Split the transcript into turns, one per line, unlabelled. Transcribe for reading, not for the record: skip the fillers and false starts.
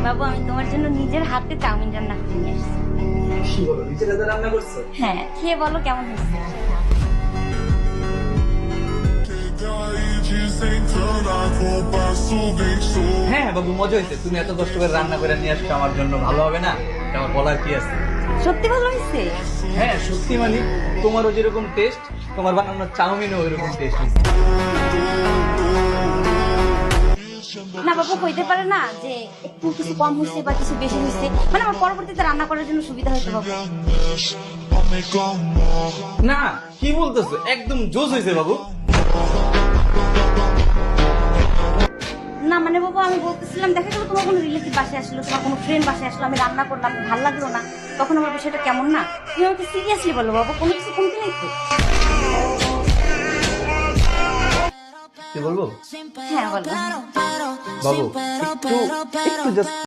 বাবু আমি তোমার জন্য নিজের হাতে চাউমিন রান্না করে নিয়ে এসেছি।
কি বলো, নিজের হাতে রান্না করছো?
হ্যাঁ, খেয়ে বলো কেমন হয়েছে।
হ্যাঁ বাবু, মজা হয়েছে। তুমি এত কষ্ট করে রান্না করে নিয়ে আসছো আমার জন্য, ভালো হবে না? এটা আমার বলার কি আছে?
সত্যি ভালো হয়েছে?
হ্যাঁ সত্যি মানে, তোমারও যেরকম টেস্ট, তোমার বানানোর চাউমিনও ওইরকম টেস্ট হয়েছে।
না বাবু, হইতে পারে না যে একটু কিছু কম হয়েছে বা কিছু বেশি হয়েছে, মানে আমার পরবর্তীতে রান্না করার জন্য সুবিধা হয়েছে বাবু।
না, কি বলতেছো, একদম জোস হয়েছে বাবু।
না মানে বাবু, আমি বলতেছিলাম দেখা গেলো তোমার কোনো রিলেটিভ বাসায় আসলো, তোমার কোনো ফ্রেন্ড বাসায় আসলো, আমি রান্না করলাম, ভালো লাগলো না, তখন আমার বিষয়টা কেমন না? তুমি আমাকে সিরিয়াসলি বলো বাবু, কোনো কিছু কমতি নেই তো?
কি বলবো?
হ্যাঁ বলো।
বাবু একটু একটু জাস্ট